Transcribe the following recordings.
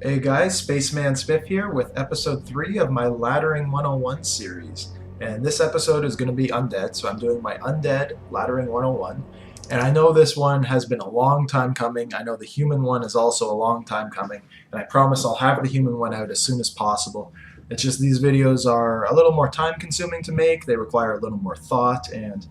Hey guys, Spaceman Spiff here with episode 3 of my Laddering 101 series. And this episode is going to be Undead, so I'm doing my Undead Laddering 101. And I know this one has been a long time coming. I know the human one is also a long time coming. And I promise I'll have the human one out as soon as possible. It's just these videos are a little more time consuming to make. They require a little more thought, and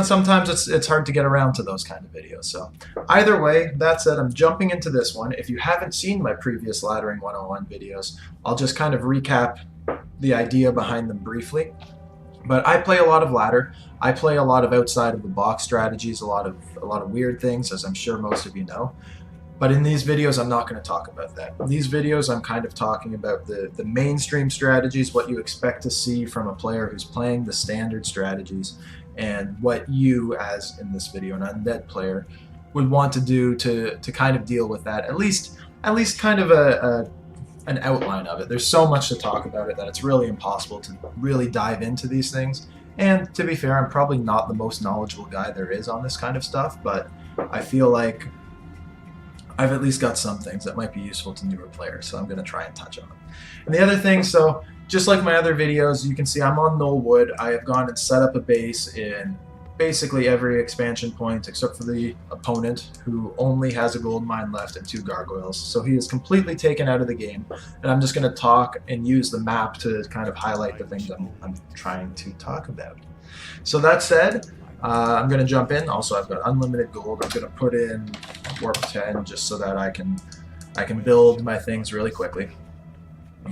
sometimes it's hard to get around to those kind of videos. So either way, that said, I'm jumping into this one. If you haven't seen my previous Laddering 101 videos, I'll just kind of recap the idea behind them briefly. But I play a lot of ladder. I play a lot of outside of the box strategies, a lot of weird things, as I'm sure most of you know. But in these videos, I'm not going to talk about that. In these videos, I'm kind of talking about the mainstream strategies, what you expect to see from a player who's playing the standard strategies, and what you, as in this video, an undead player, would want to do to kind of deal with that. At least kind of an outline of it. There's so much to talk about it that it's really impossible to really dive into these things. And to be fair, I'm probably not the most knowledgeable guy there is on this kind of stuff, but I feel like I've at least got some things that might be useful to newer players, so I'm going to try and touch on them. And the other thing, so just like my other videos, you can see I'm on Knollwood. I have gone and set up a base in basically every expansion point except for the opponent, who only has a gold mine left and 2 gargoyles. So he is completely taken out of the game, and I'm just going to talk and use the map to kind of highlight the things I'm trying to talk about. So that said, I'm going to jump in. Also, I've got unlimited gold. I'm going to put in warp 10 just so that I can build my things really quickly.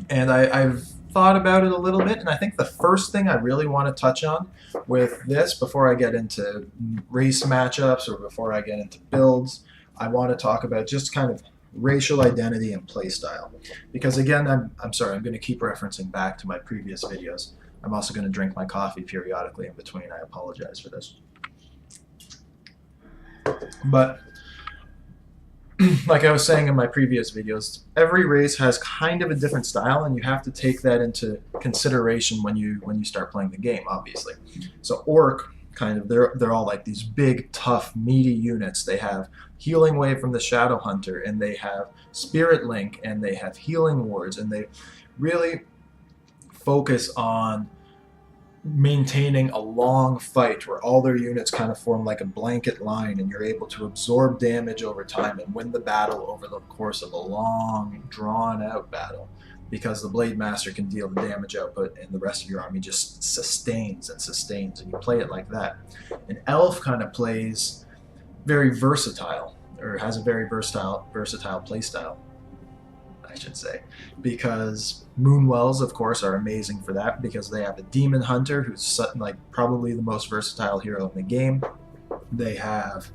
And I've thought about it a little bit, and I think the first thing I really want to touch on with this, before I get into race matchups or before I get into builds, I want to talk about just kind of racial identity and playstyle. Because again, I'm sorry, I'm going to keep referencing back to my previous videos. I'm also going to drink my coffee periodically in between. I apologize for this. But like I was saying in my previous videos, every race has kind of a different style, and you have to take that into consideration when you start playing the game, obviously. So Orc, kind of, they're all like these big, tough, meaty units. They have Healing Wave from the Shadow Hunter, and they have Spirit Link, and they have Healing Wards, and they really focus on maintaining a long fight where all their units kind of form like a blanket line, and you're able to absorb damage over time and win the battle over the course of a long, drawn-out battle, because the Blade Master can deal the damage output and the rest of your army just sustains and sustains, and you play it like that. An Elf kind of plays very versatile, or has a very versatile playstyle, I should say, because Moonwells, of course, are amazing for that, because they have a Demon Hunter who's like probably the most versatile hero in the game. They have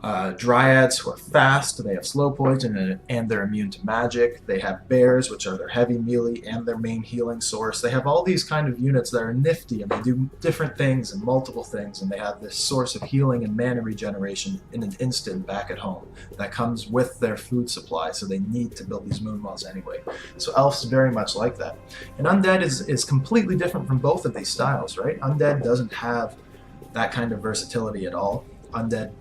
Dryads who are fast, they have slow poison, and they're immune to magic. They have Bears, which are their heavy melee and their main healing source. They have all these kind of units that are nifty, and they do different things and multiple things, and they have this source of healing and mana regeneration in an instant back at home that comes with their food supply, so they need to build these Moonwells anyway. So Elf's very much like that. And Undead is completely different from both of these styles, right? Undead doesn't have that kind of versatility at all. Undead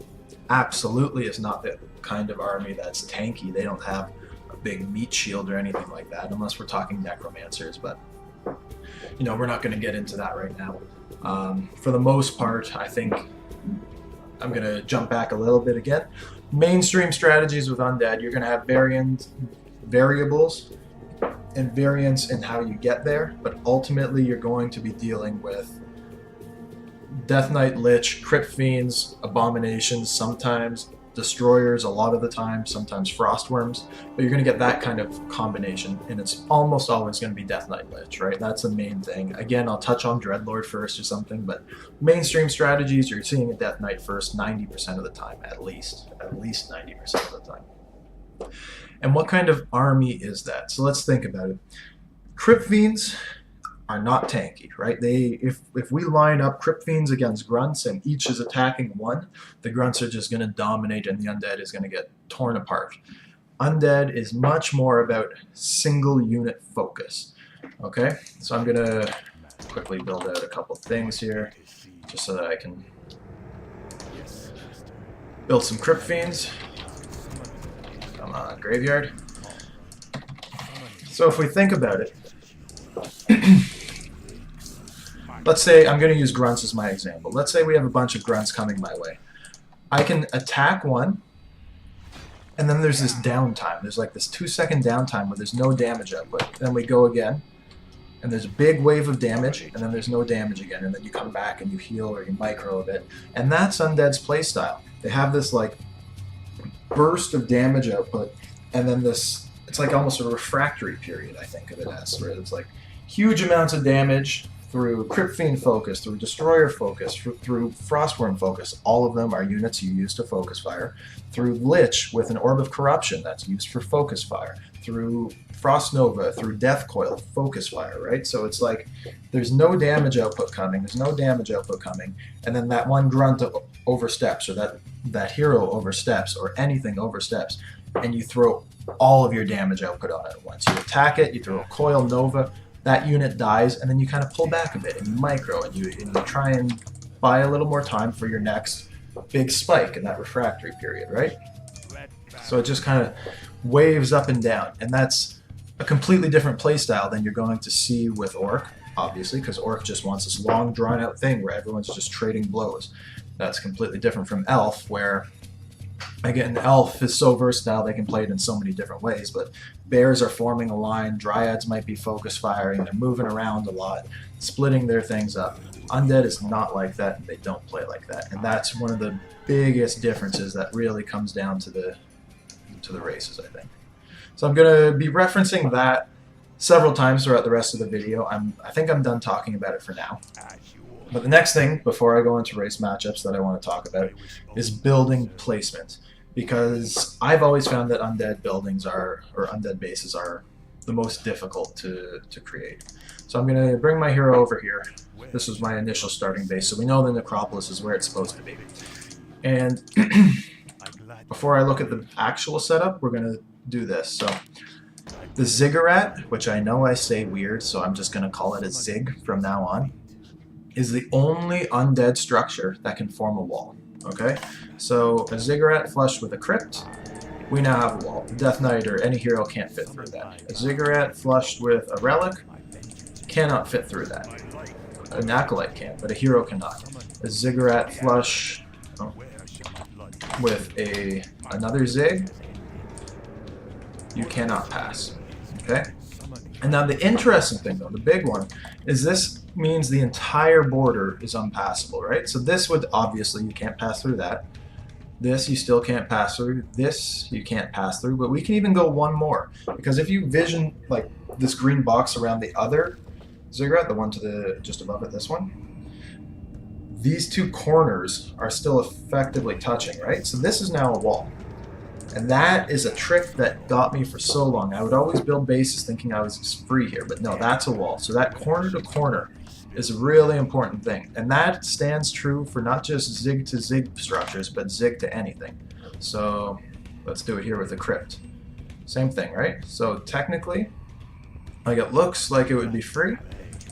absolutely is not the kind of army that's tanky. They don't have a big meat shield or anything like that, unless we're talking necromancers, but we're not going to get into that right now. For the most part, I think I'm going to jump back a little bit again. Mainstream strategies with Undead, you're going to have variables and variance in how you get there, but ultimately you're going to be dealing with Death Knight, Lich, Crypt Fiends, Abominations, sometimes Destroyers, a lot of the time, sometimes Frostworms, but you're going to get that kind of combination, and it's almost always going to be Death Knight, Lich, right? That's the main thing. Again, I'll touch on Dreadlord first or something, but mainstream strategies, you're seeing a Death Knight first 90% of the time, at least 90% of the time. And what kind of army is that? So let's think about it. Crypt Fiends are not tanky, right? If we line up Crypt Fiends against Grunts and each is attacking one, the Grunts are just going to dominate and the Undead is going to get torn apart. Undead is much more about single unit focus. Okay, so I'm going to quickly build out a couple things here just so that I can build some Crypt Fiends. Come on, graveyard. So if we think about it, let's say I'm going to use grunts as my example. Let's say we have a bunch of grunts coming my way. I can attack one, and then there's this downtime. There's like this 2-second downtime where there's no damage output. Then we go again, and there's a big wave of damage, and then there's no damage again, and then you come back and you heal or you micro a bit. And that's Undead's playstyle. They have this like burst of damage output, and then this, it's like almost a refractory period, I think of it as, where it's like huge amounts of damage through Crypt Fiend focus, through Destroyer focus, through Frostworm focus. All of them are units you use to focus fire. Through Lich with an Orb of Corruption that's used for focus fire. Through Frost Nova, through Death Coil, focus fire, right? So it's like there's no damage output coming, and then that one grunt oversteps, or that hero oversteps, or anything oversteps, and you throw all of your damage output on it at once. You attack it, you throw a Coil Nova, that unit dies, and then you kind of pull back a bit, and you micro, and you try and buy a little more time for your next big spike in that refractory period, right? So it just kind of waves up and down, and that's a completely different playstyle than you're going to see with Orc, obviously, because Orc just wants this long, drawn-out thing where everyone's just trading blows. That's completely different from Elf, where, again, Elf is so versatile, they can play it in so many different ways, but Bears are forming a line, Dryads might be focus firing, they're moving around a lot, splitting their things up. Undead is not like that, and they don't play like that, and that's one of the biggest differences that really comes down to the races, I think. So I'm going to be referencing that several times throughout the rest of the video. I think I'm done talking about it for now. But the next thing, before I go into race matchups that I want to talk about, is building placement. Because I've always found that Undead buildings or Undead bases are the most difficult to create. So I'm going to bring my hero over here. This was my initial starting base, so we know the Necropolis is where it's supposed to be. And before I look at the actual setup, we're going to do this. So the Ziggurat, which I know I say weird, so I'm just going to call it a Zig from now on, is the only Undead structure that can form a wall. Okay? So a Ziggurat flushed with a Crypt, we now have a wall. Death Knight or any hero can't fit through that. A Ziggurat flushed with a Relic cannot fit through that. An Acolyte can, but a hero cannot. A Ziggurat flush with another Zig, you cannot pass. Okay? And now the interesting thing, though, the big one, is this means the entire border is unpassable, right? So this would, obviously, you can't pass through that. This you still can't pass through. This you can't pass through, but we can even go one more. Because if you vision, like, this green box around the other Ziggurat, the one to the just above it, this one, these two corners are still effectively touching, right? So this is now a wall. And that is a trick that got me for so long. I would always build bases thinking I was free here, but no, that's a wall. So that corner to corner is a really important thing. And that stands true for not just Zig to Zig structures, but Zig to anything. So let's do it here with the Crypt. Same thing, right? So technically, like, it looks like it would be free,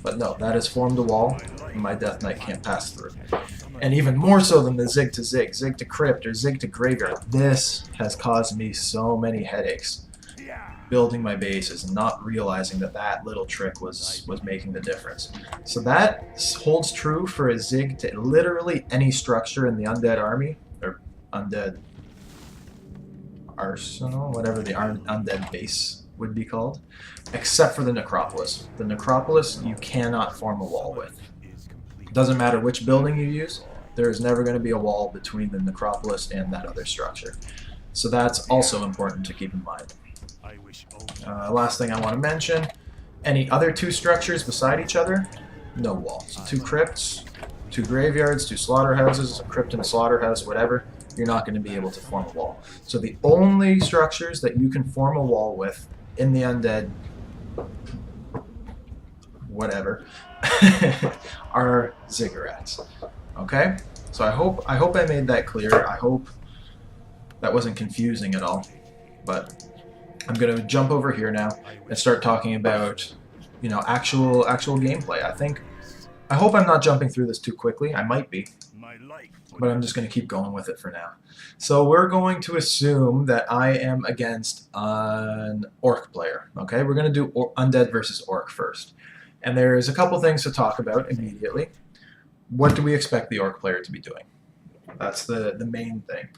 but no, that has formed a wall, and my Death Knight can't pass through. And even more so than the Zig to Zig, Zig to Crypt, or Zig to Graveyard, this has caused me so many headaches building my bases and not realizing that that little trick was making the difference. So that holds true for a Zig to literally any structure in the Undead army, or Undead arsenal, whatever the Undead base would be called, except for the Necropolis. The Necropolis you cannot form a wall with. It doesn't matter which building you use, there is never going to be a wall between the Necropolis and that other structure. So that's also important to keep in mind. Last thing I want to mention, any other two structures beside each other, no wall. So two crypts, two graveyards, two slaughterhouses, a crypt and a slaughterhouse, whatever, you're not going to be able to form a wall. So the only structures that you can form a wall with in the Undead whatever are Ziggurats. Okay? So I hope I made that clear. I hope that wasn't confusing at all. But I'm going to jump over here now and start talking about, you know, actual gameplay. I hope I'm not jumping through this too quickly. I might be. but I'm just going to keep going with it for now. So we're going to assume that I am against an orc player. Okay, we're going to do undead versus orc first. And there's a couple things to talk about immediately. What do we expect the orc player to be doing? That's the main thing.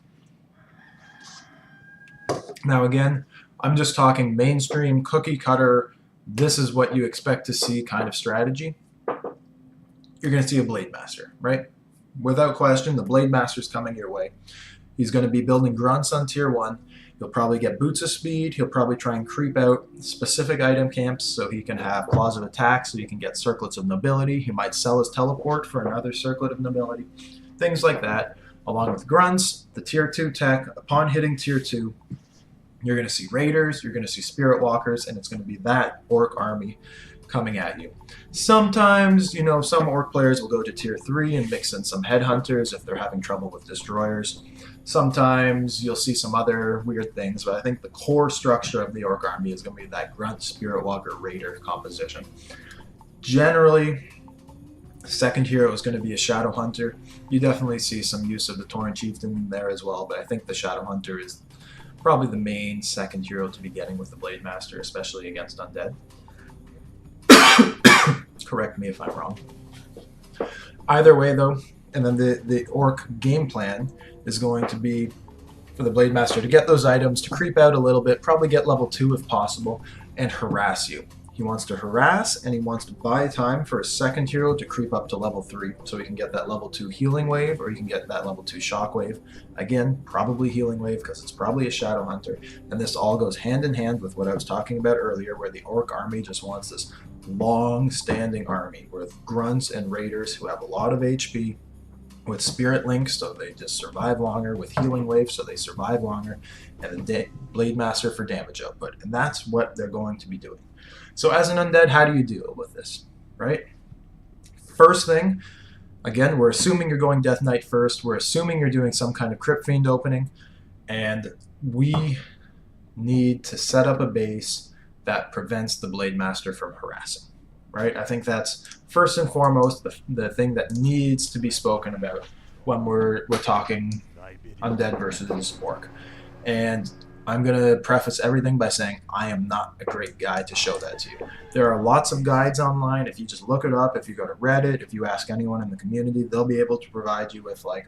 Now again, I'm just talking mainstream, cookie cutter, this is what you expect to see kind of strategy. You're going to see a Blade Master, right? Without question, the Blade Master's coming your way. He's going to be building grunts on tier 1. He'll probably get boots of speed. He'll probably try and creep out specific item camps so he can have claws of attack, so he can get circlets of nobility. He might sell his teleport for another circlet of nobility. Things like that, along with grunts, the tier 2 tech. Upon hitting tier 2, you're going to see raiders, you're going to see spirit walkers, and it's going to be that orc army coming at you. Sometimes, you know, some orc players will go to tier 3 and mix in some headhunters if they're having trouble with destroyers. Sometimes you'll see some other weird things, but I think the core structure of the orc army is going to be that grunt, spirit walker, raider composition. Generally, second hero is going to be a shadow hunter. You definitely see some use of the Tauren chieftain in there as well, but I think the shadow hunter is probably the main second hero to be getting with the Blade Master, especially against undead. Correct me if I'm wrong. Either way, though, and then the orc game plan is going to be for the Blade Master to get those items, to creep out a little bit, probably get level 2 if possible, and harass you. He wants to harass, and he wants to buy time for a second hero to creep up to level 3, so he can get that level 2 healing wave, or he can get that level 2 shock wave. Again, probably healing wave, because it's probably a shadow hunter, and this all goes hand in hand with what I was talking about earlier, where the orc army just wants this long-standing army with grunts and raiders who have a lot of HP, with spirit links, so they just survive longer, with healing wave, so they survive longer, and the Blade Master for damage output, and that's what they're going to be doing. So as an undead, how do you deal with this, right? First thing, again, we're assuming you're going Death Knight first, we're assuming you're doing some kind of Crypt Fiend opening, and we need to set up a base that prevents the Blade Master from harassing, right? I think that's first and foremost the thing that needs to be spoken about when we're talking undead versus orc. And I'm going to preface everything by saying I am not a great guy to show that to you. There are lots of guides online. If you just look it up, if you go to Reddit, if you ask anyone in the community, they'll be able to provide you with like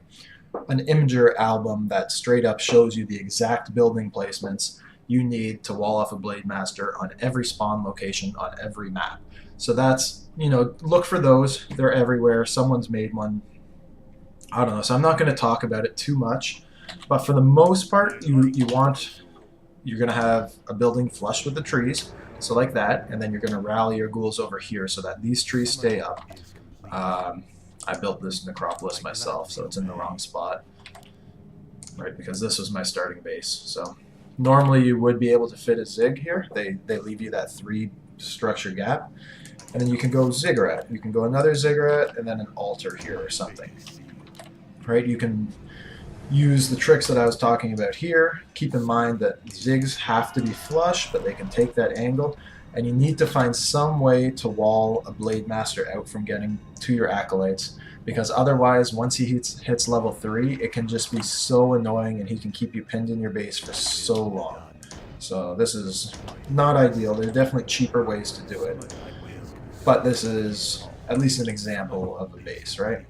an Imager album that straight up shows you the exact building placements you need to wall off a Blade Master on every spawn location on every map. So that's, you know, look for those. They're everywhere. Someone's made one. I don't know. So I'm not going to talk about it too much. But for the most part, you're going to have a building flush with the trees. So like that. And then you're going to rally your ghouls over here so that these trees stay up. I built this necropolis myself, so it's in the wrong spot. Right, because this was my starting base. So normally you would be able to fit a zig here. They leave you that 3 structure gap. And then you can go ziggurat. You can go another ziggurat and then an altar here or something. Right? You can use the tricks that I was talking about here. Keep in mind that zigs have to be flush, but they can take that angle. And you need to find some way to wall a Blade Master out from getting to your acolytes. Because otherwise, once he hits level 3, it can just be so annoying and he can keep you pinned in your base for so long. So this is not ideal. There's definitely cheaper ways to do it. But this is at least an example of a base, right?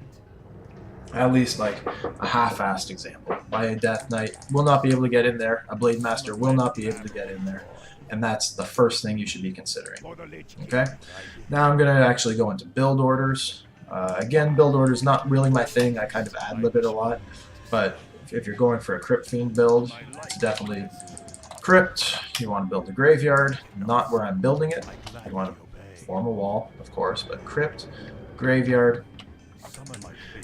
At least like a half-assed example. By a Death Knight will not be able to get in there. A Blade Master will not be able to get in there. And that's the first thing you should be considering. Okay? Now I'm going to actually go into build orders. Again, build orders not really my thing. I kind of ad-lib it a lot. But if you're going for a Crypt Fiend build, it's definitely Crypt. You want to build a graveyard. Not where I'm building it. You want to form a wall, of course, but Crypt, graveyard.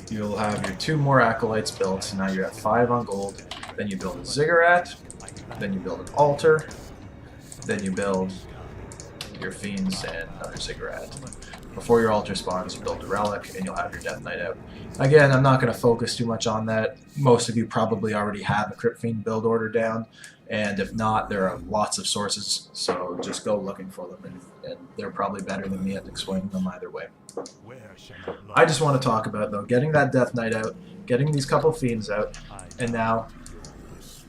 You'll have your 2 more acolytes built, so now you're at 5 on gold. Then you build a ziggurat, then you build an altar, then you build your fiends and another ziggurat. Before your altar spawns, you build a relic, and you'll have your Death Knight out. Again, I'm not going to focus too much on that. Most of you probably already have a Crypt Fiend build order down, and if not, there are lots of sources, so just go looking for them, and they're probably better than me at explaining them either way. I just want to talk about, though, getting that Death Knight out, getting these couple Fiends out, and now,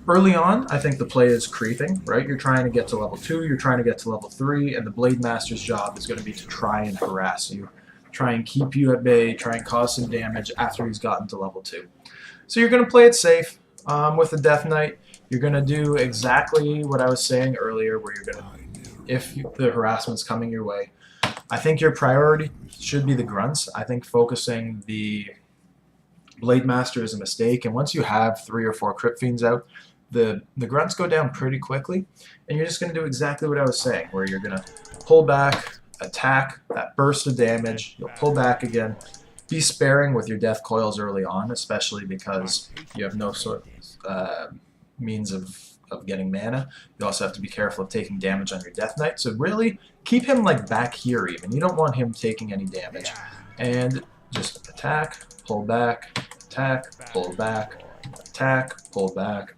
early on, I think the play is creeping, right? You're trying to get to level 2, you're trying to get to level 3, and the Blade Master's job is going to be to try and harass you, try and keep you at bay, try and cause some damage after he's gotten to level 2. So you're going to play it safe with the Death Knight. You're going to do exactly what I was saying earlier, where you're going to, if the harassment's coming your way, I think your priority should be the grunts. I think focusing the Blade Master is a mistake, and once you have 3 or 4 Crypt Fiends out, the grunts go down pretty quickly, and you're just going to do exactly what I was saying, where you're going to pull back, attack, that burst of damage, you'll pull back again. Be sparing with your death coils early on, especially because you have no sort of means of getting mana. You also have to be careful of taking damage on your Death Knight, so really keep him like back here even. You don't want him taking any damage. And just attack, pull back, attack, pull back, attack, pull back.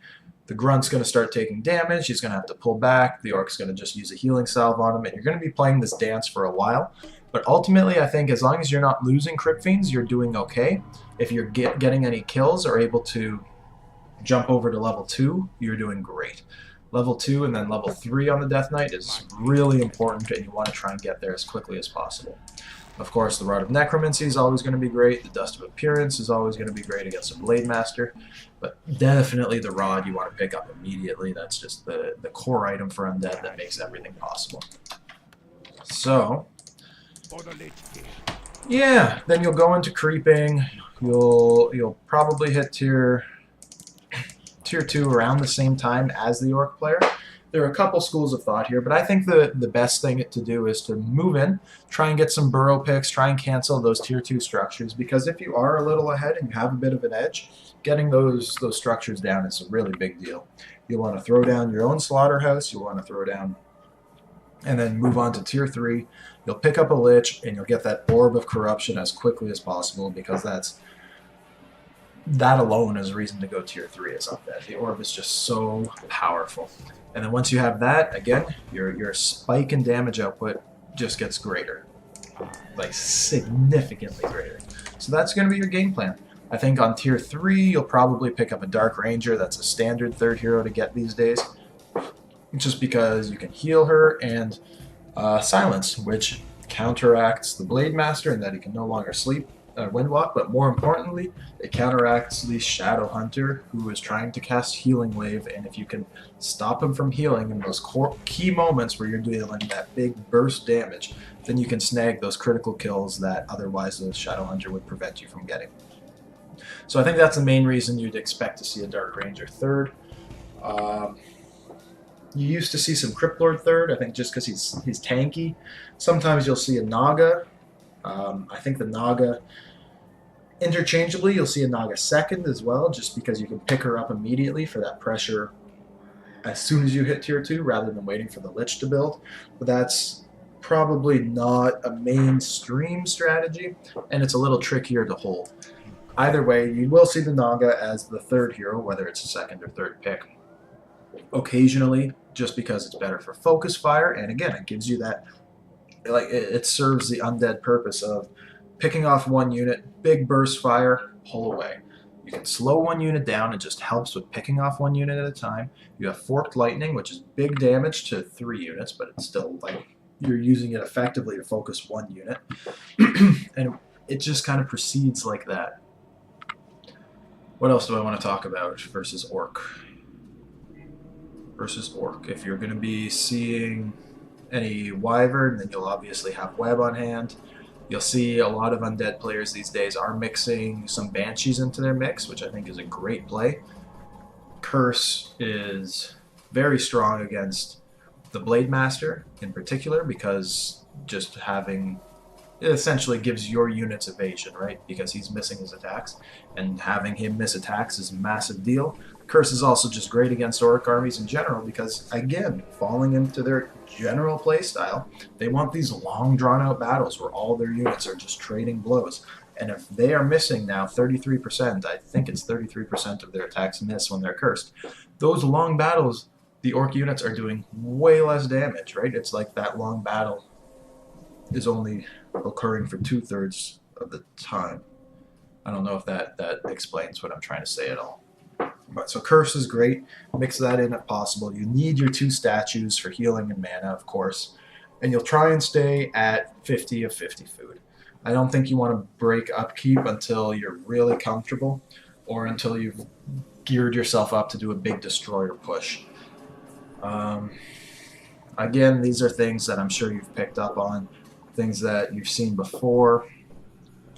The grunt's going to start taking damage, he's going to have to pull back, the orc's going to just use a healing salve on him, and you're going to be playing this dance for a while. But ultimately, I think as long as you're not losing Crypt Fiends, you're doing okay. If you're getting any kills or able to jump over to level 2, you're doing great. Level 2 and then level 3 on the Death Knight is really important, and you want to try and get there as quickly as possible. Of course, the Rod of Necromancy is always going to be great. The Dust of Appearance is always going to be great against a Blade Master. But definitely the Rod you want to pick up immediately. That's just the core item for Undead that makes everything possible. So, yeah, then you'll go into creeping. You'll probably hit tier 2 around the same time as the Orc player. There are a couple schools of thought here, but I think the best thing to do is to move in, try and get some burrow picks, try and cancel those tier 2 structures, because if you are a little ahead and you have a bit of an edge, getting those structures down is a really big deal. You'll want to throw down your own slaughterhouse, you'll want to throw down, and then move on to tier 3. You'll pick up a Lich, and you'll get that Orb of Corruption as quickly as possible, because that alone is a reason to go tier 3 as Undead. The Orb is just so powerful. And then once you have that, again, your spike in damage output just gets greater. Like, significantly greater. So that's going to be your game plan. I think on tier 3, you'll probably pick up a Dark Ranger. That's a standard third hero to get these days. Just because you can heal her, and Silence, which counteracts the Blade Master in that he can no longer sleep. Windwalk, but more importantly, it counteracts the Shadow Hunter, who is trying to cast Healing Wave, and if you can stop him from healing in those key moments where you're dealing that big burst damage, then you can snag those critical kills that otherwise the Shadow Hunter would prevent you from getting. So I think that's the main reason you'd expect to see a Dark Ranger third. You used to see some Crypt Lord third, I think just because he's tanky. Sometimes you'll see a Naga. I think the Naga, interchangeably, you'll see a Naga second as well, just because you can pick her up immediately for that pressure as soon as you hit tier 2, rather than waiting for the Lich to build. But that's probably not a mainstream strategy, and it's a little trickier to hold. Either way, you will see the Naga as the third hero, whether it's a second or third pick. Occasionally, just because it's better for focus fire, and again, it gives you that, like, it serves the Undead purpose of picking off one unit, big burst fire, pull away. You can slow one unit down, it just helps with picking off one unit at a time. You have Forked Lightning, which is big damage to 3 units, but it's still, like, you're using it effectively to focus one unit. And it just kind of proceeds like that. What else do I want to talk about versus Orc? If you're going to be seeing any Wyvern, then you'll obviously have Web on hand. You'll see a lot of Undead players these days are mixing some Banshees into their mix, which I think is a great play. Curse is very strong against the Blade Master in particular, because just having it essentially gives your units evasion, right? Because he's missing his attacks, and having him miss attacks is a massive deal. Curse is also just great against Orc armies in general because, again, falling into their general playstyle, they want these long drawn-out battles where all their units are just trading blows. And if they are missing now 33%, I think it's 33% of their attacks miss when they're cursed, those long battles, the Orc units are doing way less damage, right? It's like that long battle is only occurring for 2/3 of the time. I don't know if that explains what I'm trying to say at all. But so Curse is great. Mix that in if possible. You need your 2 statues for healing and mana, of course. And you'll try and stay at 50 of 50 food. I don't think you want to break upkeep until you're really comfortable or until you've geared yourself up to do a big destroyer push. Again, these are things that I'm sure you've picked up on, things that you've seen before.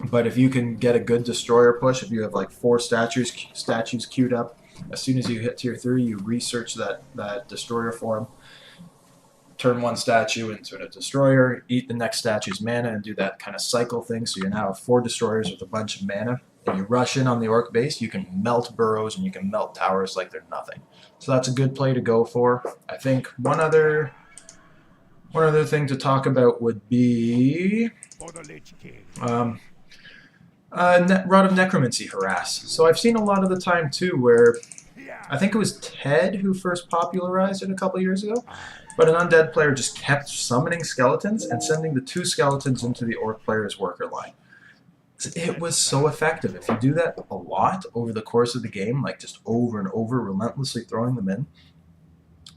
But if you can get a good destroyer push, if you have like 4 statues queued up, as soon as you hit tier 3, you research that destroyer form, turn 1 statue into a destroyer, eat the next statue's mana, and do that kind of cycle thing. So you now have 4 destroyers with a bunch of mana, and you rush in on the Orc base. You can melt burrows and you can melt towers like they're nothing. So that's a good play to go for. I think one other thing to talk about would be Rod of Necromancy harass. So I've seen a lot of the time too where I think it was Ted who first popularized it a couple years ago, but an Undead player just kept summoning skeletons and sending the 2 skeletons into the Orc player's worker line. It was so effective. If you do that a lot over the course of the game, like just over and over, relentlessly throwing them in,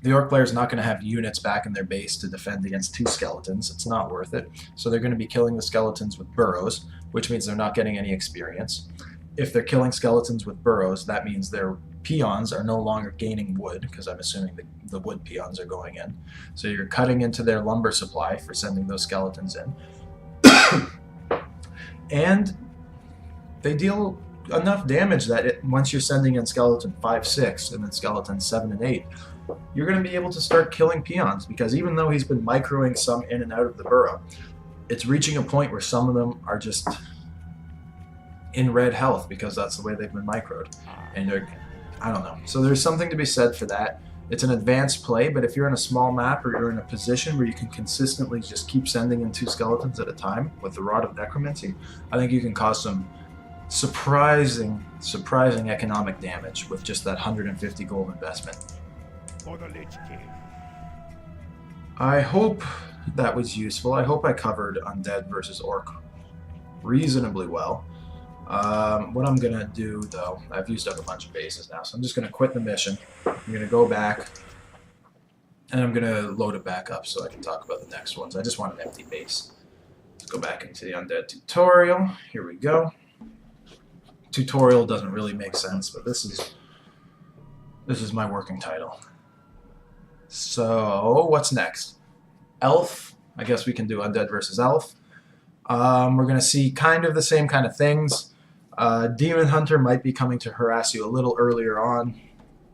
the Orc player is not going to have units back in their base to defend against 2 skeletons. It's not worth it. So they're going to be killing the skeletons with burrows, which means they're not getting any experience. If they're killing skeletons with burrows, that means their peons are no longer gaining wood, because I'm assuming the wood peons are going in. So you're cutting into their lumber supply for sending those skeletons in. And they deal enough damage that once you're sending in skeleton 5, 6, and then skeleton 7 and 8, you're going to be able to start killing peons, because even though he's been microing some in and out of the burrow, it's reaching a point where some of them are just in red health because that's the way they've been microed. And they're, I don't know. So there's something to be said for that. It's an advanced play, but if you're in a small map or you're in a position where you can consistently just keep sending in 2 skeletons at a time with the Rod of Necromancy, I think you can cause some surprising economic damage with just that 150 gold investment. I hope that was useful. I hope I covered Undead versus Orc reasonably well. What I'm going to do, though, I've used up a bunch of bases now, so I'm just going to quit the mission. I'm going to go back, and I'm going to load it back up so I can talk about the next ones. I just want an empty base. Let's go back into the Undead tutorial. Here we go. Tutorial doesn't really make sense, but this is my working title. So, what's next? Elf. I guess we can do Undead versus Elf. We're going to see kind of the same kind of things. Demon Hunter might be coming to harass you a little earlier on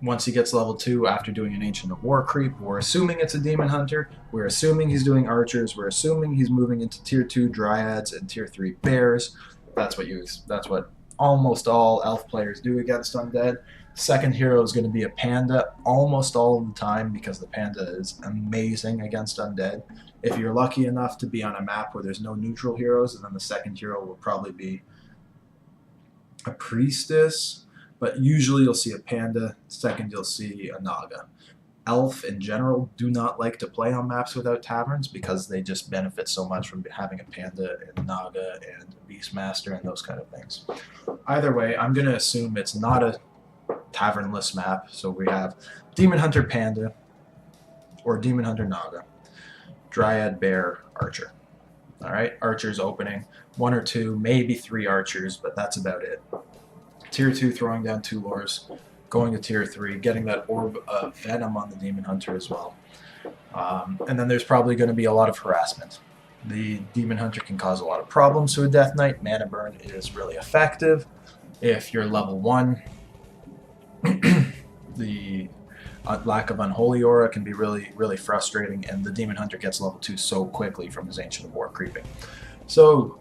once he gets level 2 after doing an Ancient of War creep. We're assuming it's a Demon Hunter. We're assuming he's doing Archers. We're assuming he's moving into Tier 2 Dryads and Tier 3 Bears. That's what almost all Elf players do against Undead. Second hero is going to be a Panda almost all of the time because the Panda is amazing against Undead. If you're lucky enough to be on a map where there's no neutral heroes, and then the second hero will probably be a Priestess, but usually you'll see a Panda, second you'll see a Naga. Elf in general do not like to play on maps without taverns because they just benefit so much from having a Panda and Naga and Beastmaster and those kind of things. Either way, I'm going to assume it's not a tavernless map, so we have Demon Hunter Panda or Demon Hunter Naga, Dryad Bear Archer. Alright, Archers opening 1 or 2, maybe 3 Archers, but that's about it. Tier 2 throwing down 2 lures, going to Tier 3, getting that Orb of Venom on the Demon Hunter as well. And then there's probably going to be a lot of harassment. The Demon Hunter can cause a lot of problems to a Death Knight. Mana Burn is really effective. If you're level 1, the lack of Unholy Aura can be really frustrating, and the Demon Hunter gets level 2 so quickly from his Ancient of War creeping. So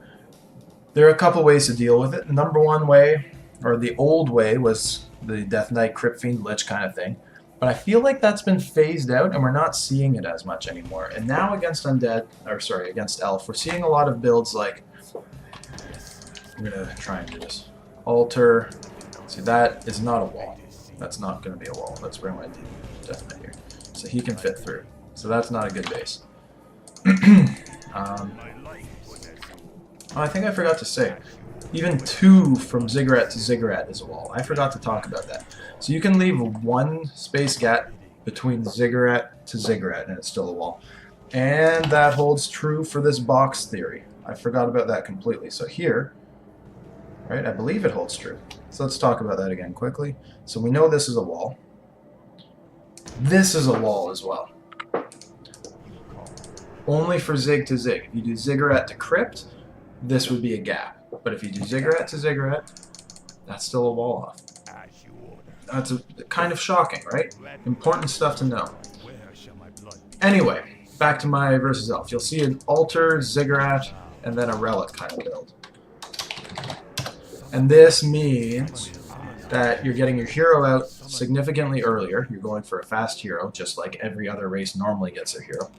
there are a couple ways to deal with it. Number one way, or the old way, was the Death Knight, Crypt Fiend, Lich kind of thing. But I feel like that's been phased out, and we're not seeing it as much anymore. And now against Undead, or sorry, against Elf, we're seeing a lot of builds like, I'm gonna try and do this. Altar. See, that is not a wall. That's not gonna be a wall. Let's bring my Death Knight here, so he can fit through. So that's not a good base. Oh, I think I forgot to say, even 2 from Ziggurat to Ziggurat is a wall. I forgot to talk about that. So you can leave 1 space gap between Ziggurat to Ziggurat, and it's still a wall. And that holds true for this box theory. I forgot about that completely. So here, right, I believe it holds true. So let's talk about that again quickly. So we know this is a wall. This is a wall as well. Only for Zig to Zig. If you do Ziggurat to Crypt, this would be a gap. But if you do Ziggurat to Ziggurat, that's still a wall off. That's kind of shocking, right? Important stuff to know. Anyway, back to my versus Elf. You'll see an Altar, Ziggurat, and then a Relic kind of build. And this means that you're getting your hero out significantly earlier. You're going for a fast hero, just like every other race normally gets their hero.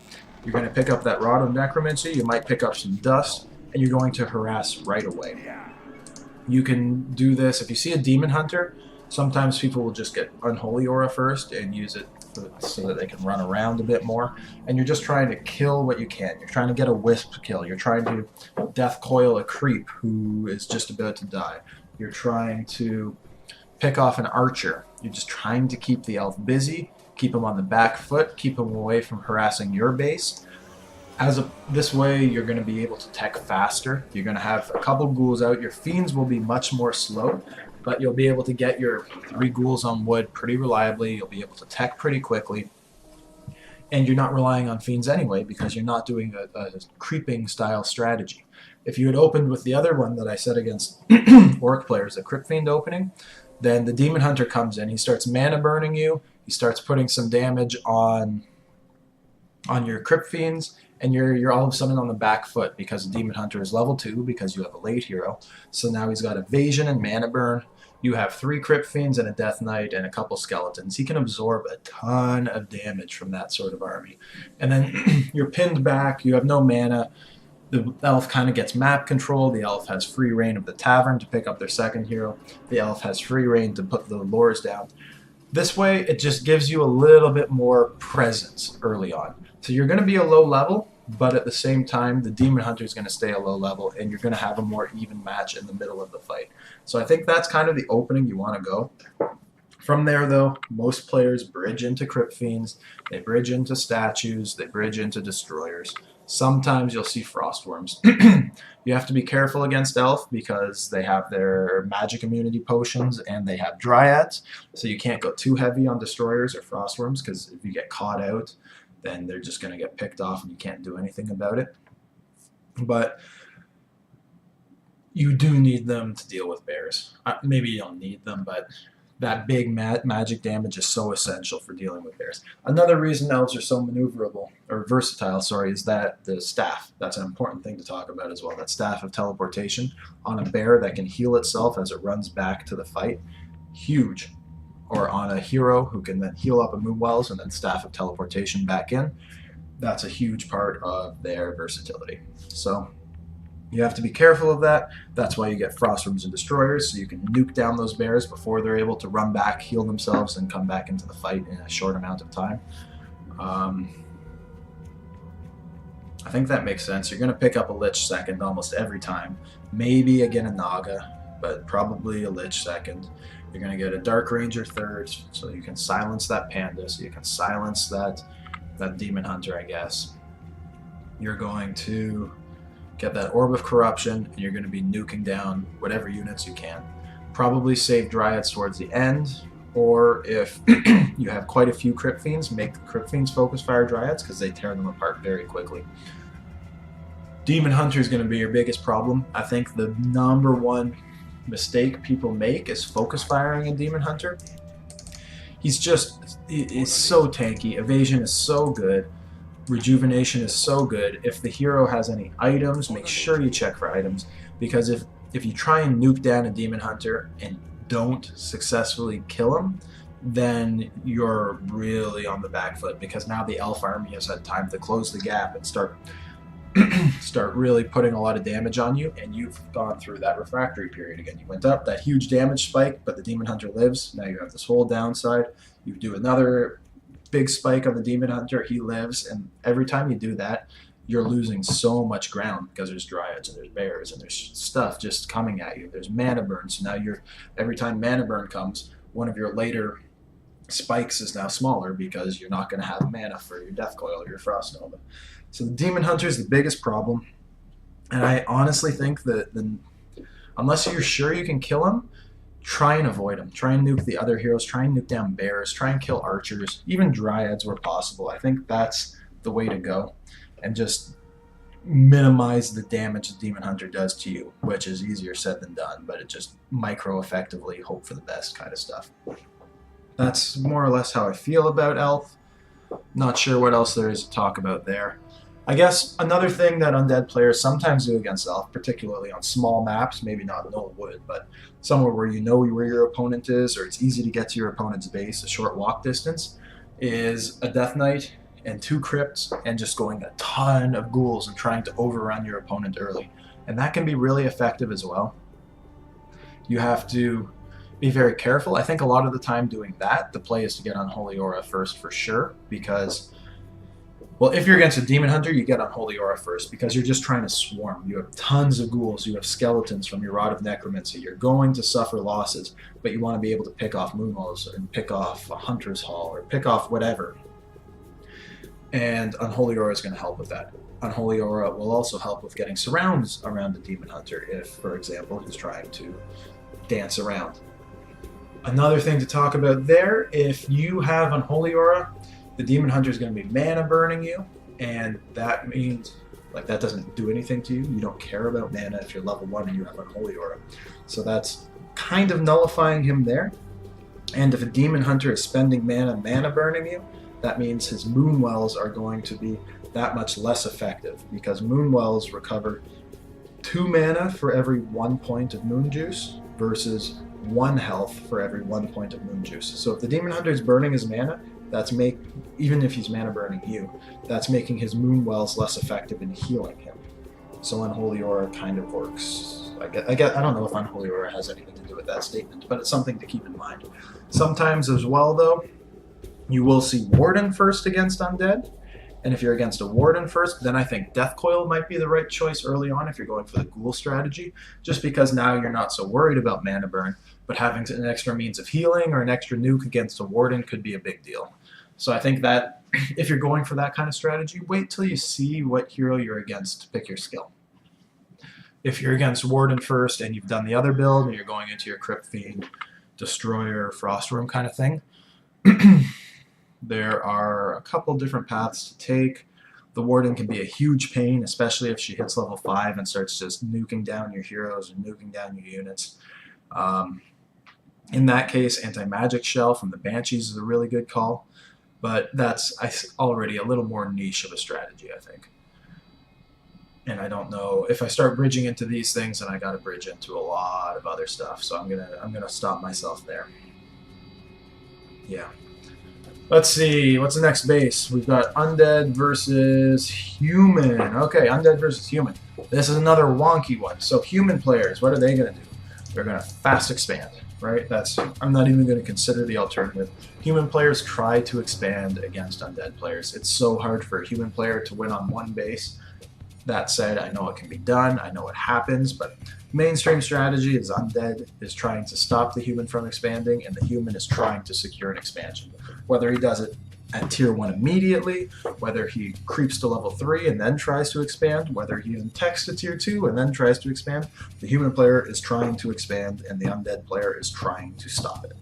You're going to pick up that Rod of Necromancy, you might pick up some Dust, and you're going to harass right away. You can do this if you see a Demon Hunter. Sometimes people will just get Unholy Aura first and use it so that they can run around a bit more. And you're just trying to kill what you can. You're trying to get a Wisp kill. You're trying to Death Coil a Creep who is just about to die. You're trying to pick off an Archer. You're just trying to keep the Elf busy, keep him on the back foot, keep him away from harassing your base. This way, you're going to be able to tech faster. You're going to have a couple ghouls out. Your fiends will be much more slow, but you'll be able to get your 3 ghouls on wood pretty reliably. You'll be able to tech pretty quickly. And you're not relying on fiends anyway because you're not doing a creeping style strategy. If you had opened with the other one that I said against Orc players, the Crypt Fiend opening, then the Demon Hunter comes in. He starts mana burning you. He starts putting some damage on your Crypt Fiends. And you're all of a sudden on the back foot because the Demon Hunter is level 2 because you have a late hero. So now he's got evasion and mana burn. You have 3 Crypt Fiends and a Death Knight and a couple skeletons. He can absorb a ton of damage from that sort of army. And then you're pinned back. You have no mana. The Elf kind of gets map control. The Elf has free reign of the Tavern to pick up their second hero. The Elf has free reign to put the lures down. This way, it just gives you a little bit more presence early on. So you're going to be a low level, but at the same time, the Demon Hunter is going to stay a low level, and you're going to have a more even match in the middle of the fight. So I think that's kind of the opening you want to go. From there, though, most players bridge into Crypt Fiends, they bridge into Statues, they bridge into Destroyers. Sometimes you'll see Frostworms. You have to be careful against Elf because they have their magic immunity potions and they have Dryads, so you can't go too heavy on Destroyers or Frostworms because if you get caught out, then they're just going to get picked off and you can't do anything about it. But you do need them to deal with bears. Maybe you don't need them, but that big magic damage is so essential for dealing with bears. Another reason elves are so maneuverable, or versatile, sorry, is that the staff. That's an important thing to talk about as well. That staff of teleportation on a bear that can heal itself as it runs back to the fight. Huge. Or on a hero who can then heal up and move wells and then staff of teleportation back in. That's a huge part of their versatility. So you have to be careful of that. That's why you get Frostworms and Destroyers, so you can nuke down those bears before they're able to run back, heal themselves, and come back into the fight in a short amount of time. I think that makes sense. You're going to pick up a Lich second almost every time. Maybe again a Naga, but probably a Lich second. You're going to get a Dark Ranger third, so you can silence that Panda, so you can silence that Demon Hunter, I guess. You're going to get that Orb of Corruption, and you're going to be nuking down whatever units you can. Probably save Dryads towards the end, or if you have quite a few Crypt Fiends, make the Crypt Fiends focus fire Dryads, because they tear them apart very quickly. Demon Hunter is going to be your biggest problem. I think the number one mistake people make is focus firing a Demon Hunter. He's so tanky. Evasion is so good. Rejuvenation is so good. If the hero has any items, make sure you check for items, because if you try and nuke down a Demon Hunter and don't successfully kill him, then you're really on the back foot, because now the elf army has had time to close the gap and start really putting a lot of damage on you, and you've gone through that refractory period again. You went up that huge damage spike, but the Demon Hunter lives. Now you have this whole downside. You do another big spike on the Demon Hunter, he lives, and every time you do that, you're losing so much ground, because there's dryads and there's bears and there's stuff just coming at you. There's mana burn, so now every time mana burn comes, one of your later spikes is now smaller, because you're not going to have mana for your Death Coil or your Frost Nova. So the Demon Hunter is the biggest problem, and I honestly think that unless you're sure you can kill him, try and avoid him. Try and nuke the other heroes. Try and nuke down bears. Try and kill archers. Even dryads where possible. I think that's the way to go, and just minimize the damage the Demon Hunter does to you, which is easier said than done, but it just micro-effectively hope for the best kind of stuff. That's more or less how I feel about Elf. Not sure what else there is to talk about there. I guess another thing that Undead players sometimes do against Elf, particularly on small maps, maybe not Knollwood, but somewhere where you know where your opponent is, or it's easy to get to your opponent's base, a short walk distance, is a Death Knight and 2 crypts, and just going a ton of ghouls and trying to overrun your opponent early. And that can be really effective as well. You have to be very careful. I think a lot of the time doing that, the play is to get Unholy Aura first for sure, because, well, if you're against a Demon Hunter, you get Unholy Aura first, because you're just trying to swarm. You have tons of ghouls, you have skeletons from your Rod of Necromancy, you're going to suffer losses, but you want to be able to pick off Moonwells, and pick off a Hunter's Hall, or pick off whatever. And Unholy Aura is going to help with that. Unholy Aura will also help with getting surrounds around the Demon Hunter if, for example, he's trying to dance around. Another thing to talk about there, if you have Unholy Aura, the Demon Hunter is going to be mana burning you, and that means, like, that doesn't do anything to you. You don't care about mana if you're level 1 and you have Unholy Aura. So that's kind of nullifying him there. And if a Demon Hunter is spending mana burning you, that means his Moonwells are going to be that much less effective, because Moonwells recover 2 mana for every 1 point of Moon Juice versus 1 health for every 1 point of Moon Juice. So if the Demon Hunter is burning his mana, even if he's mana burning you, that's making his Moonwells less effective in healing him. So Unholy Aura kind of works. I don't know if Unholy Aura has anything to do with that statement, but it's something to keep in mind. Sometimes as well, though, you will see Warden first against Undead, and if you're against a Warden first, then I think Death Coil might be the right choice early on if you're going for the Ghoul strategy, just because now you're not so worried about mana burn, but having an extra means of healing or an extra nuke against a Warden could be a big deal. So I think that if you're going for that kind of strategy, wait till you see what hero you're against to pick your skill. If you're against Warden first and you've done the other build and you're going into your Crypt Fiend, Destroyer, Frostworm kind of thing, there are a couple different paths to take. The Warden can be a huge pain, especially if she hits level 5 and starts just nuking down your heroes and nuking down your units. In that case, Anti-Magic Shell from the Banshees is a really good call, but that's already a little more niche of a strategy, I think. And I don't know if I start bridging into these things, then I got to bridge into a lot of other stuff. So I'm gonna stop myself there. Yeah. Let's see, what's the next base? We've got Undead versus Human. Okay, Undead versus Human. This is another wonky one. So human players, what are they going to do? They're going to fast expand, right? I'm not even going to consider the alternative. Human players try to expand against Undead players. It's so hard for a human player to win on one base. That said, I know it can be done. I know it happens, but mainstream strategy is Undead is trying to stop the human from expanding, and the human is trying to secure an expansion. Whether he does it at tier 1 immediately, whether he creeps to level 3 and then tries to expand, whether he even techs to tier 2 and then tries to expand, the human player is trying to expand, and the Undead player is trying to stop it.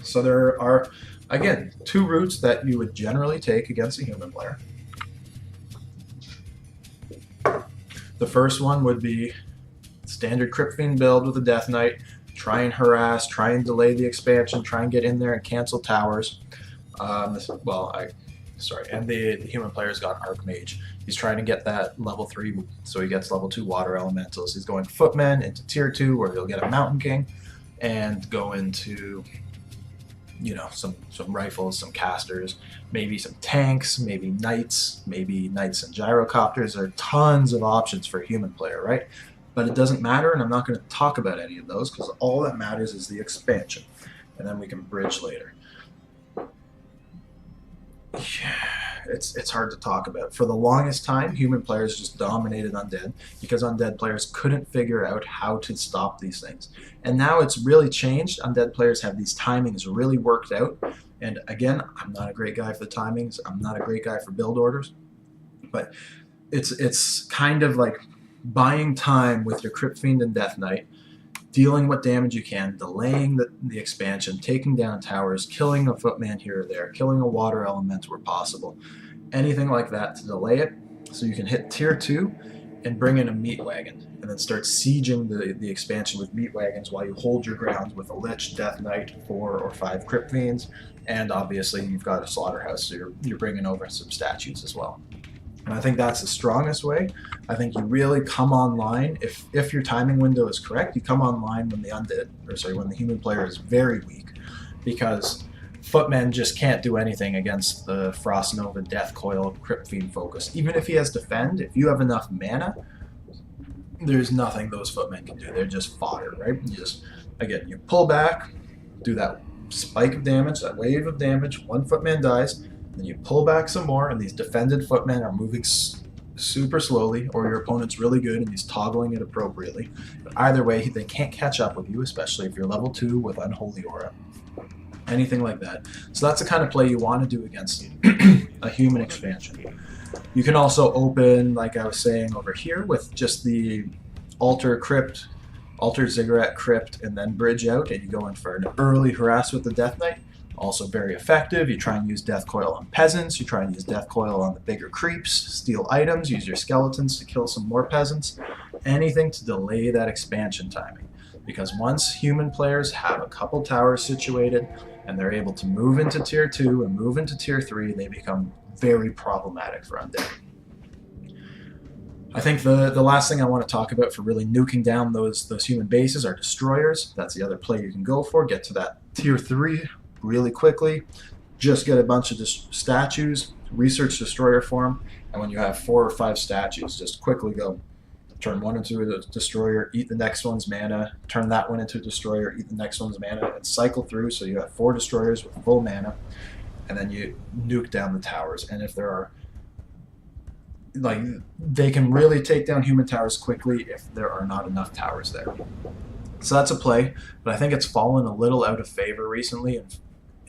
So there are, again, 2 routes that you would generally take against a human player. The first one would be standard Crypt Fiend build with a Death Knight, try and harass, try and delay the expansion, try and get in there and cancel towers. And the human player's got Archmage. He's trying to get that level 3, so he gets level 2 Water Elementals. He's going Footmen into tier 2, where he'll get a Mountain King. and go into, you know, some rifles, some casters, maybe some tanks, maybe knights and gyrocopters. There are tons of options for a human player, right? But it doesn't matter, and I'm not going to talk about any of those because all that matters is the expansion, and then we can bridge later. It's hard to talk about. For the longest time, human players just dominated Undead because Undead players couldn't figure out how to stop these things. And now it's really changed. Undead players have these timings really worked out. And again, I'm not a great guy for the timings. I'm not a great guy for build orders. But it's kind of like buying time with your Crypt Fiend and Death Knight, dealing what damage you can, delaying the expansion, taking down towers, killing a footman here or there, killing a water element where possible. Anything like that to delay it so you can hit tier 2 and bring in a meat wagon and then start sieging the expansion with meat wagons while you hold your ground with a Lich, Death Knight, 4 or 5 Crypt Fiends, and obviously you've got a Slaughterhouse, so you're bringing over some statues as well. And I think that's the strongest way. I think you really come online, if your timing window is correct, you come online when when the human player is very weak, because Footman just can't do anything against the Frost Nova, Death Coil, Crypt Fiend focus. Even if he has Defend, if you have enough mana, there's nothing those Footmen can do. They're just fodder, right? Again, you pull back, do that spike of damage, that wave of damage, one Footman dies, then you pull back some more, and these defended footmen are moving super slowly, or your opponent's really good and he's toggling it appropriately. But either way, they can't catch up with you, especially if you're level 2 with Unholy Aura. Anything like that. So that's the kind of play you want to do against a human expansion. You can also open, like I was saying over here, with just the Altar Ziggurat Crypt, and then bridge out, and you go in for an early harass with the Death Knight. Also very effective. You try and use Death Coil on peasants, you try and use Death Coil on the bigger creeps, steal items, use your skeletons to kill some more peasants. Anything to delay that expansion timing. Because once human players have a couple towers situated and they're able to move into tier 2 and move into tier 3, they become very problematic for Undead. I think the last thing I want to talk about for really nuking down those human bases are destroyers. That's the other play you can go for. Get to that tier 3 really quickly, just get a bunch of statues, research destroyer form, and when you have 4 or 5 statues, just quickly go turn one into a destroyer, eat the next one's mana, turn that one into a destroyer, eat the next one's mana, and cycle through so you have 4 destroyers with full mana, and then you nuke down the towers. And if there are, like, they can really take down human towers quickly if there are not enough towers there. So that's a play, but I think it's fallen a little out of favor recently,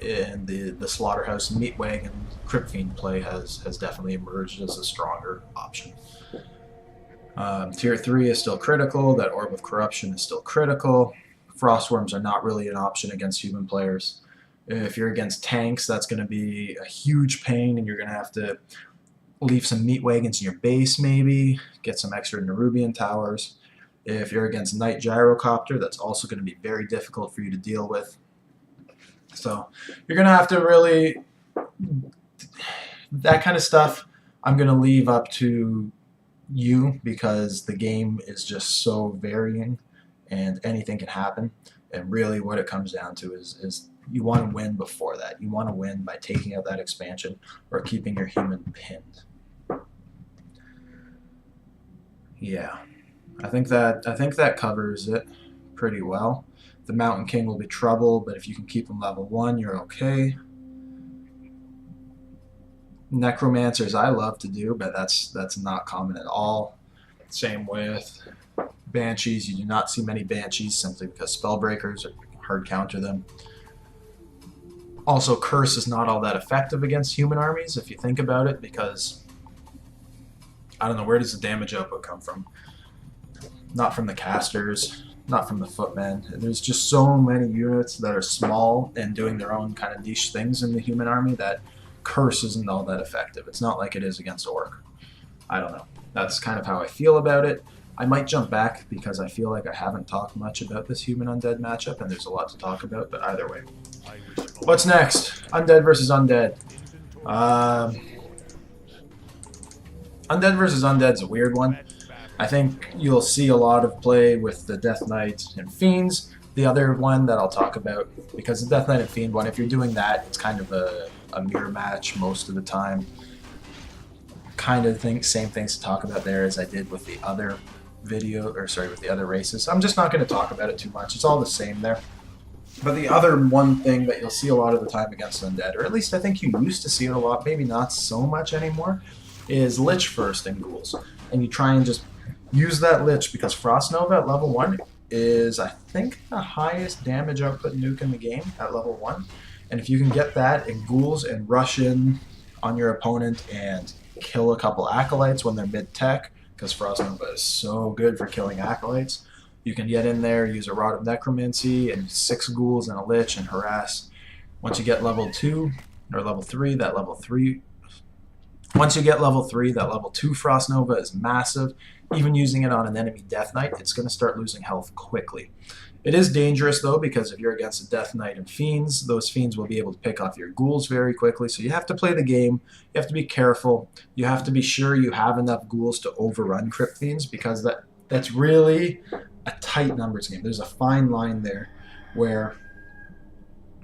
and the Slaughterhouse Meat Wagon Crypt Fiend play has definitely emerged as a stronger option. Tier 3 is still critical, that Orb of Corruption is still critical. Frostworms are not really an option against human players. If you're against tanks, that's going to be a huge pain, and you're going to have to leave some meat wagons in your base maybe, get some extra Nerubian towers. If you're against Knight Gyrocopter, that's also going to be very difficult for you to deal with. So you're going to have to really, that kind of stuff I'm going to leave up to you, because the game is just so varying and anything can happen. And really what it comes down to is you want to win before that. You want to win by taking out that expansion or keeping your human pinned. Yeah, I think that covers it pretty well. The Mountain King will be trouble, but if you can keep him level 1, you're okay. Necromancers I love to do, but that's not common at all. Same with Banshees. You do not see many Banshees simply because Spellbreakers are hard counter them. Also, Curse is not all that effective against human armies if you think about it, because I don't know, where does the damage output come from? Not from the casters, not from the footmen. There's just so many units that are small and doing their own kind of niche things in the human army that Curse isn't all that effective. It's not like it is against Orc. I don't know. That's kind of how I feel about it. I might jump back because I feel like I haven't talked much about this human undead matchup, and there's a lot to talk about, but either way. What's next? Undead versus Undead. Undead versus Undead's a weird one. I think you'll see a lot of play with the Death Knight and Fiends. The other one that I'll talk about, because the Death Knight and Fiend one, if you're doing that, it's kind of a mirror match most of the time. Kind of same things to talk about there as I did with the other with the other races. I'm just not going to talk about it too much. It's all the same there. But the other one thing that you'll see a lot of the time against Undead, or at least I think you used to see it a lot, maybe not so much anymore, is Lich first in ghouls. And you try and just use that Lich, because Frost Nova at level 1 is, I think, the highest damage output nuke in the game at level 1. And if you can get that in ghouls and rush in on your opponent and kill a couple Acolytes when they're mid-tech, because Frost Nova is so good for killing Acolytes, you can get in there, use a Rod of Necromancy, and 6 ghouls and a Lich and harass. Once you get level 2, or level 3, once you get level 3, that level 2 Frost Nova is massive. Even using it on an enemy Death Knight, it's going to start losing health quickly. It is dangerous, though, because if you're against a Death Knight and Fiends, those Fiends will be able to pick off your ghouls very quickly. So you have to play the game. You have to be careful. You have to be sure you have enough ghouls to overrun Crypt Fiends, because that's really a tight numbers game. There's a fine line there where,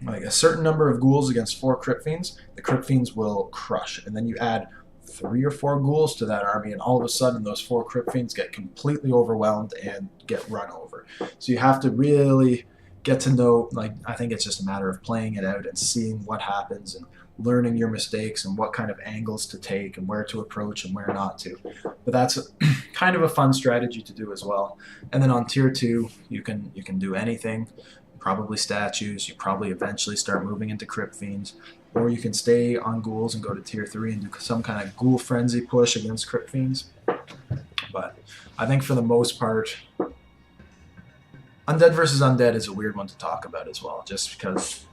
like, a certain number of ghouls against 4 Crypt Fiends, the Crypt Fiends will crush. And then you add 3 or 4 ghouls to that army, and all of a sudden those 4 Crypt Fiends get completely overwhelmed and get run over. So you have to really get to know, like, I think it's just a matter of playing it out and seeing what happens and learning your mistakes and what kind of angles to take and where to approach and where not to. But that's kind of a fun strategy to do as well. And then on tier 2, you can do anything, probably statues. You probably eventually start moving into Crypt Fiends, or you can stay on ghouls and go to tier 3 and do some kind of ghoul frenzy push against Crypt Fiends. But I think for the most part, Undead versus Undead is a weird one to talk about as well, just because,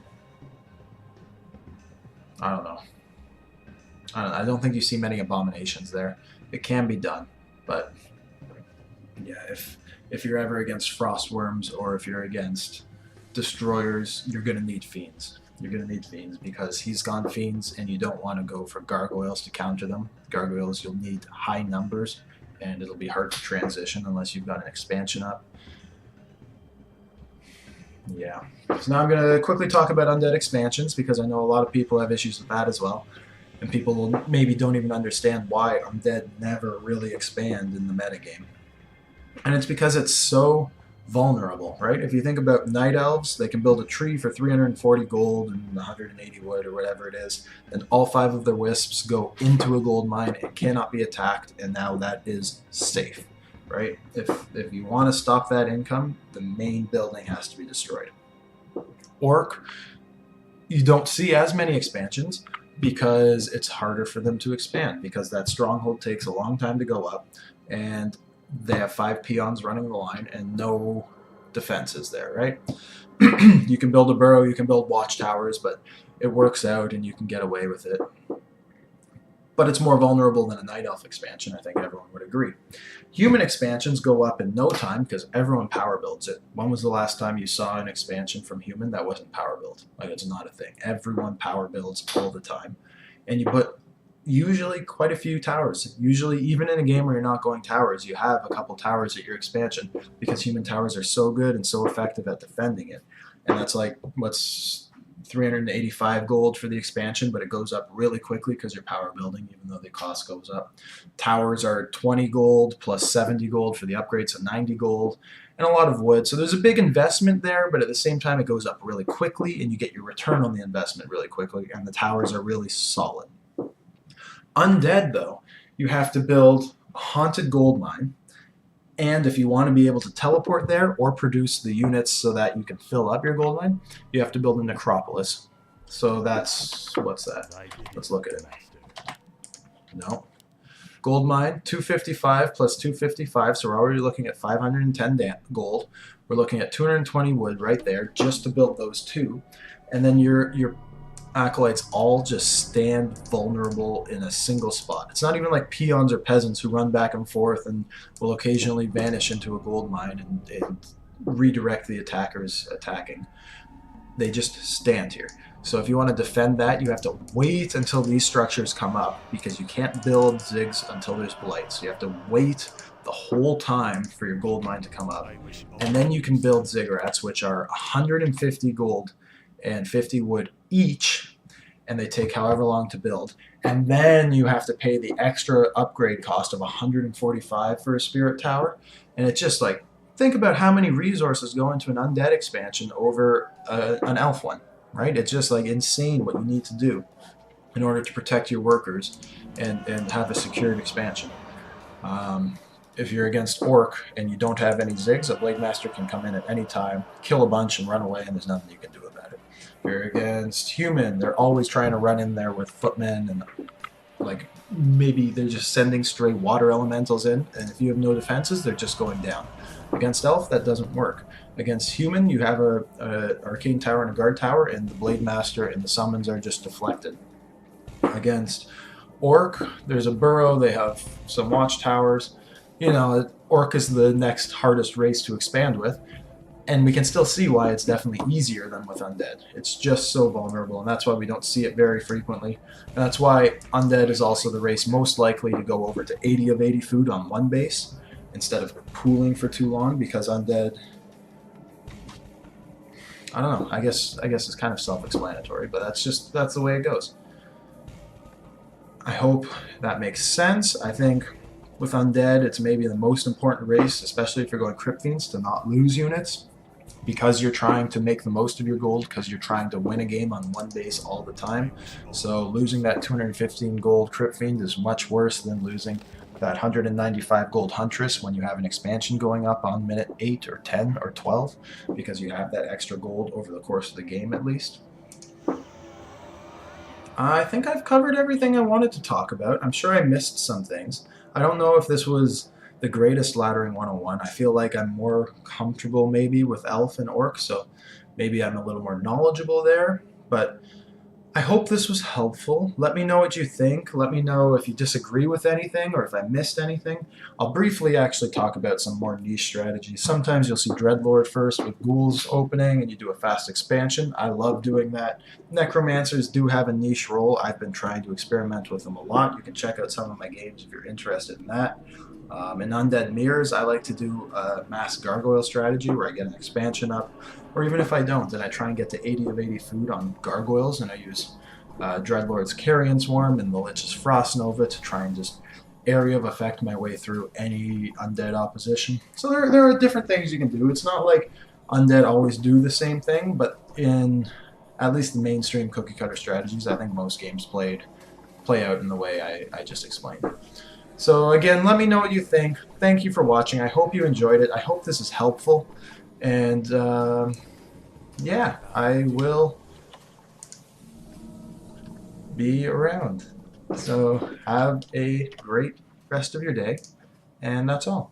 I don't know. I don't think you see many abominations there. It can be done, but yeah, if you're ever against Frostworms or if you're against Destroyers, you're going to need Fiends. You're going to need Fiends, because he's gone Fiends and you don't want to go for Gargoyles to counter them. Gargoyles, you'll need high numbers, and it'll be hard to transition unless you've got an expansion up. Yeah. So now I'm going to quickly talk about Undead expansions, because I know a lot of people have issues with that as well. And people maybe don't even understand why Undead never really expand in the metagame. And it's because it's so vulnerable, right? If you think about Night Elves, they can build a tree for 340 gold and 180 wood or whatever it is, and all 5 of their wisps go into a gold mine and cannot be attacked, and now that is safe. Right? If you want to stop that income, the main building has to be destroyed. Orc, you don't see as many expansions because it's harder for them to expand, because that stronghold takes a long time to go up, and they have 5 peons running the line and no defenses there, right? You can build a burrow, you can build watchtowers, but it works out and you can get away with it. But it's more vulnerable than a Night Elf expansion, I think everyone would agree. Human expansions go up in no time because everyone power builds it. When was the last time you saw an expansion from Human that wasn't power built? Like, it's not a thing. Everyone power builds all the time. And you put usually quite a few towers. Usually, even in a game where you're not going towers, you have a couple towers at your expansion, because Human towers are so good and so effective at defending it. And that's like, what's 385 gold for the expansion, but it goes up really quickly because you're power building, even though the cost goes up. Towers are 20 gold plus 70 gold for the upgrade, so 90 gold, and a lot of wood. So there's a big investment there, but at the same time it goes up really quickly and you get your return on the investment really quickly, and the towers are really solid. Undead, though, you have to build a haunted gold mine, and if you want to be able to teleport there or produce the units so that you can fill up your gold mine, you have to build a necropolis. So that's, what's that? Let's look at it. No. Gold mine, 255 plus 255, so we're already looking at 510 gold. We're looking at 220 wood right there just to build those 2. And then your acolytes all just stand vulnerable in a single spot. It's not even like peons or peasants who run back and forth and will occasionally vanish into a gold mine and redirect the attackers attacking. They just stand here. So if you want to defend that, you have to wait until these structures come up, because you can't build zigs until there's blight. So you have to wait the whole time for your gold mine to come up. And then you can build ziggurats, which are 150 gold and 50 wood each, and they take however long to build. And then you have to pay the extra upgrade cost of 145 for a spirit tower. And it's just like, think about how many resources go into an undead expansion over an elf one, right? It's just like insane what you need to do in order to protect your workers and have a secured expansion. If you're against Orc and you don't have any zigs, a Blade Master can come in at any time, kill a bunch, and run away, and there's nothing you can do about it. If you're against Human, they're always trying to run in there with footmen, and like maybe they're just sending stray water elementals in, and if you have no defenses, they're just going down. Against Elf, that doesn't work. Against Human, you have a Arcane Tower and a Guard Tower, and the Blade Master and the summons are just deflected. Against Orc, there's a burrow, they have some watchtowers. You know, Orc is the next hardest race to expand with, and we can still see why it's definitely easier than with Undead. It's just so vulnerable, and that's why we don't see it very frequently. And that's why Undead is also the race most likely to go over to 80 of 80 food on one base, instead of pooling for too long, because Undead, I don't know, I guess it's kind of self-explanatory, but that's the way it goes. I hope that makes sense. I think with Undead, it's maybe the most important race, especially if you're going Crypt Fiends, to not lose units, because you're trying to make the most of your gold, because you're trying to win a game on one base all the time. So losing that 215 gold Crypt Fiend is much worse than losing that 195 gold Huntress when you have an expansion going up on minute 8 or 10 or 12, because you have that extra gold over the course of the game at least. I think I've covered everything I wanted to talk about. I'm sure I missed some things. I don't know if this was the greatest Laddering 101. I feel like I'm more comfortable maybe with Elf and Orc, so maybe I'm a little more knowledgeable there, but I hope this was helpful. Let me know what you think. Let me know if you disagree with anything or if I missed anything. I'll briefly actually talk about some more niche strategies. Sometimes you'll see Dreadlord first with Ghouls opening and you do a fast expansion. I love doing that. Necromancers do have a niche role. I've been trying to experiment with them a lot. You can check out some of my games if you're interested in that. In Undead Mirrors, I like to do a mass gargoyle strategy where I get an expansion up, or even if I don't, then I try and get to 80 of 80 food on gargoyles, and I use Dreadlord's Carrion Swarm and the Lich's Frost Nova to try and just area of effect my way through any undead opposition. So there are different things you can do. It's not like undead always do the same thing, but in at least the mainstream cookie cutter strategies, I think most games play out in the way I just explained. So again, let me know what you think. Thank you for watching. I hope you enjoyed it. I hope this is helpful. And yeah, I will be around. So have a great rest of your day. And that's all.